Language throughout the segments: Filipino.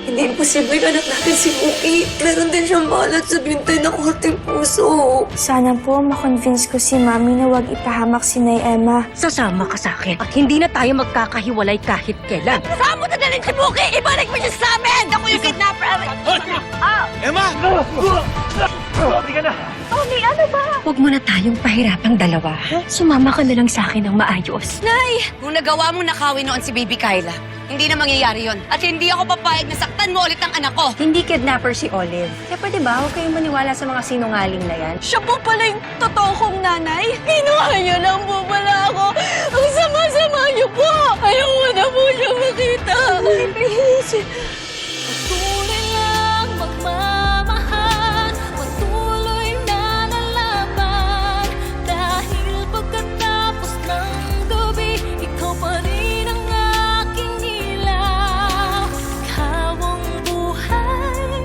Hindi imposible anak natin si Muki. Meron din siyang balat sa bintay ng korteng puso. Sana po makonvince ko si Mami na huwag ipahamak si Nay Emma. Sasama ka sa akin at hindi na tayo magkakahiwalay kahit kailan. Saan mo dadalhin si Muki? Ibalik mo siya sa amin! Ako yung kidnapper! Emma! Hindi ka na! Tommy, ano ba? Huwag mo na tayong pahirapang dalawa. Sumama ka na lang sa akin ng maayos. Nay! Kung nagawa mo nakawin noon si Baby Kyla, hindi na mangyayari yon. At hindi ako papayag na saktan mo ulit ang anak ko. Hindi kidnapper si Olive. Kaya pwede ba huwag kayong maniwala sa mga sinungaling na yan? Siya po pala yung totoo kong nanay. Kinuha niyo lang po pala ako. Ang sama-sama niyo po. Ayoko na po siya makita. Please. Patuloy lang magmamahal, patuloy na lalaban. Dahil pagkatapos ng gabi, ikaw pa rin ang aking ilaw. Ikaw ang buhay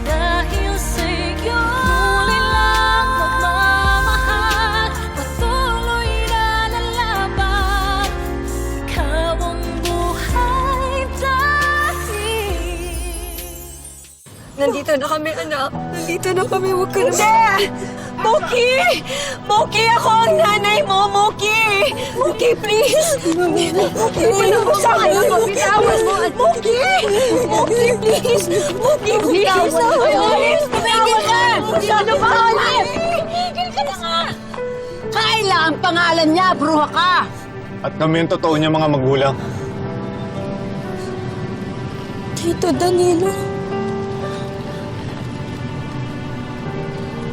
dahil sa'yo. Patuloy lang magmamahal, patuloy na lalaban. Ikaw ang buhay dahil. Nandito na kami, anak. Nandito na kami. Huwag ka na. Muki! Muki, ako ang nanay mo, Muki! Muki, please! Muki, wala mo sa akin. Bitawan mo. Muki! Muki, please! Muki, please! Please, tumigil ka! Masyado ba, Olive? Tumigil ka na nga! Kayla ang pangalan niya, bruha ka! At kami yung totoo niya mga magulang. Tito Danilo.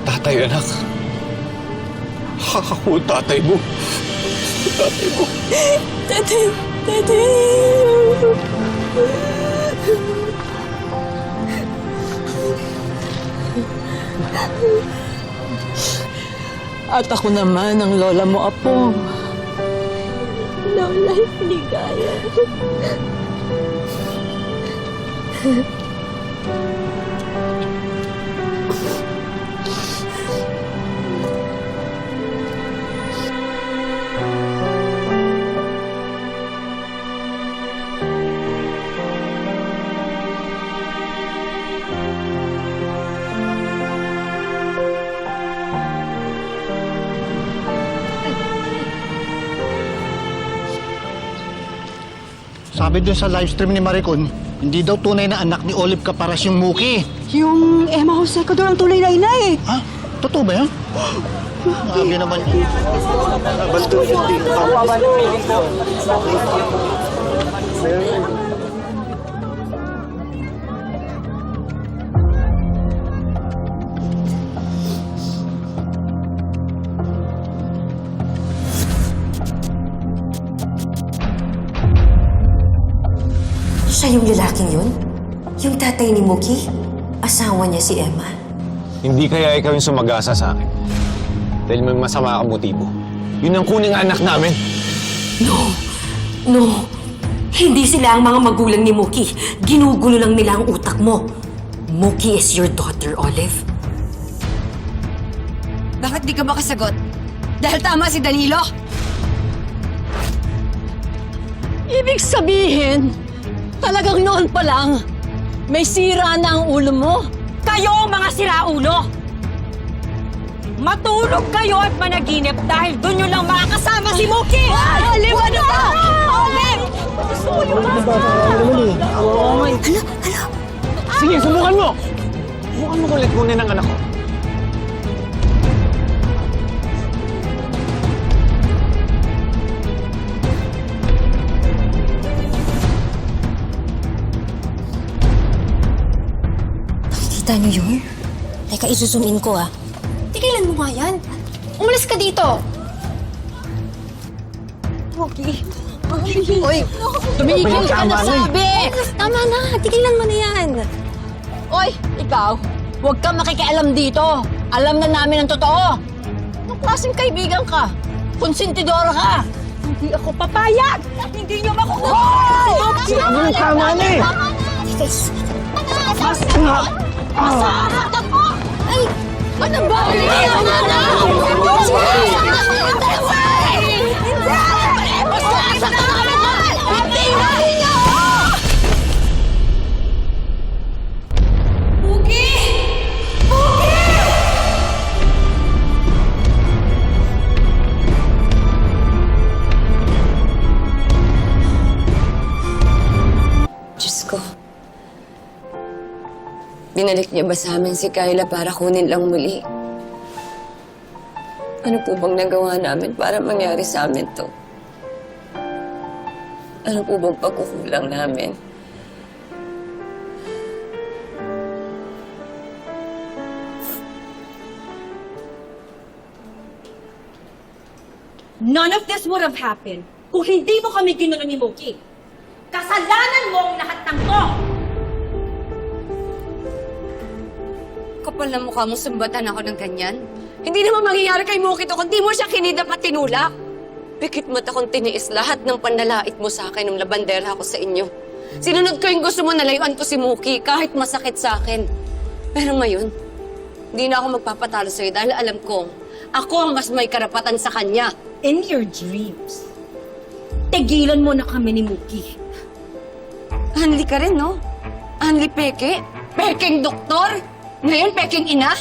Tatay, anak. Ako, tatay mo. Tatay mo. Tatay. At ako naman ang lola mo, Apo. Lola, hindi kaya. Sabi dun sa livestream ni Maricon, hindi daw tunay na anak ni Olive Caparas yung Muki. Yung Emma Jose ko doon ang tunay na ina eh. Ha? Totoo ba yan? Grabe naman yun. Siya yung lalaking yun? Yung tatay ni Muki? Asawa niya si Emma? Hindi kaya ikaw yung sumag-asa sa akin. Dahil may masama kang motibo. Yun ang kuning anak namin. No. Hindi sila ang mga magulang ni Muki. Ginugulo lang nila ang utak mo. Muki is your daughter, Olive. Bakit di ka makasagot? Dahil tama si Danilo? Ibig sabihin, talagang noon pa lang, may sira na ang ulo mo. Kayo mga siraulo! Matulog kayo at managinip dahil doon nyo lang makakasama si Muki! Olive, ano ba? Olive! Sige, subukan mo! Subukan mo ulit kunin ang anak ko. Nakikita niyo yun? Teka, isuzoom in ko ah. Tigilan mo nga yan. Umalis ka dito. Muki. Uy, tumigil ka na sabi! Tama na. Tigilan mo na yan. Oy, ikaw, huwag kang makikialam dito. Alam na namin ang totoo. Anong klaseng kaibigan ka? Konsentidora ka. Hindi ako papayag! Hindi niyo makukuha! Ano tama na eh? Ay! Ano ba? Ano na? Hindi! Basta sa namin! Hindi na! Binalik niya ba sa amin si Kyla para kunin lang muli? Ano po bang nagawa namin para mangyari sa amin to? Ano po bang pagkukulang namin? None of this would have happened kung hindi mo kami ginulo ni Mookie. Kasalanan mo ang lahat ng to! Kapal na mukha mo sumbatan ako ng ganyan. Hindi naman mangyayari kay Mookie to kung di mo siya kinidap at tinulak. Pikit mata kong tiniis lahat ng panlalait mo sa akin nung labandera ako sa inyo. Sinunod ko yung gusto mo na layuan ko si Mookie kahit masakit sa akin. Pero ngayon, hindi na ako magpapatalo sa'yo dahil alam kong ako ang mas may karapatan sa kanya. In your dreams, tigilan mo na kami ni Mookie. Hanli ka rin, no? Hanli peke? Peking doktor? Ngayon, peking ina?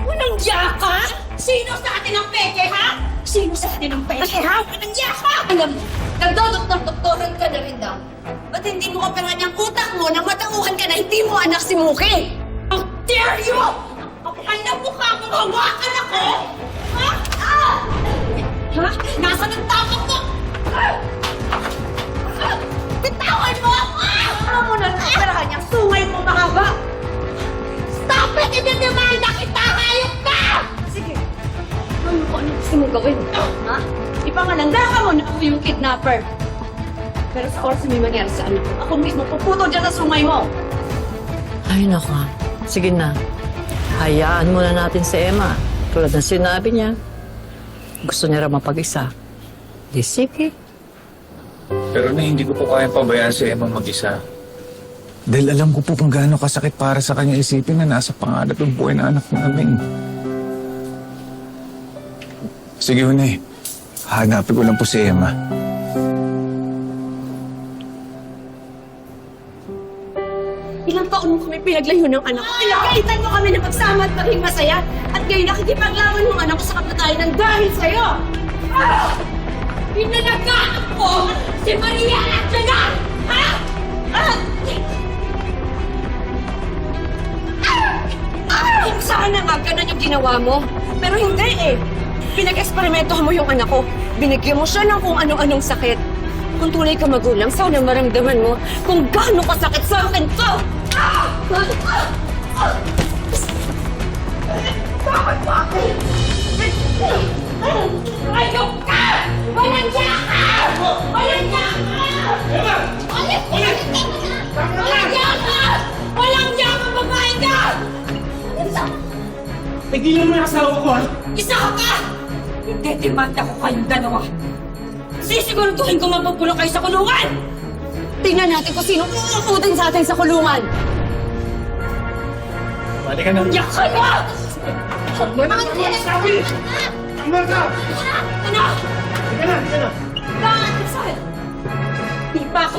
Walang iya ka? Sino sa atin ang peke, ha? Sino sa atin ang peke, ha? Walang iya ka! Alam mo, nagdodoktor-doktoran ka na rin daw. Ba't hindi mo operahan yung utak mo nang matauhan ka na hindi mo anak si Mookie? How dare you! Ang kapal na mukha mo, hawakan ako! Ha? Ah! Ha? Nasaan ang tapang mo? Bitawan mo ako! Ano mo na operahan yung sungay mo mahaba? Stop it! Ididemanda kita! Hayop ka! Sige. Ano ko anong gusto mong gawin? Ha? Ipangalanda ka mo na ako yung kidnapper. Pero sa oras na may mangyari sa anak ko, ako mismo puputo dyan sa sungay mo. Ay, nako. Sige na. Hayaan muna natin si Emma. Tulad ng sinabi niya, gusto niya raw mapag-isa. Di sige. Pero na hindi ko po kayang pabayaan si Emma mag-isa. Dahil alam ko po kung gaano kasakit para sa kanya isipin na nasa panganib yung buhay na anak namin. Sige, Hunay. Hanapin ko lang po si Emma. Ilang taon mo kami pinaglayo ng anak ko. Pinagkaitan mo kami na magsama at maging masaya. At ngayon nakikipaglaban yung anak ko sa kapatayan ng dahil sa'yo. Ah! Pinalagaan ko si Maria Angela! Ha? Ah! Kung sana nga ganun yung ginawa mo. Pero hindi eh. Pinag-eksperimentohan mo yung anak ko. Binigyan mo siya ng kung ano-anong sakit. Kung tunay ka magulang, sana maramdaman mo kung gaano kasakit sa akin to! Bakit ba ako? Ayaw ka! Walang niya ka! Walang niya ka! Walang niya ka! Walang niya ka, babae ka! Tigilan mo na asawa ko, ha? Isa ka pa! Hindi, demanda ko kayong dalawa. Sisiguraduhin ko mapupulong kayo sa kulungan! Tingnan natin kung sino uuputin sa atin sa kulungan. Balik ka na. Yak ka na! Sabi! Tumar ka! Ano? Sige na, sige na. Bakit, Sal? Di pa ako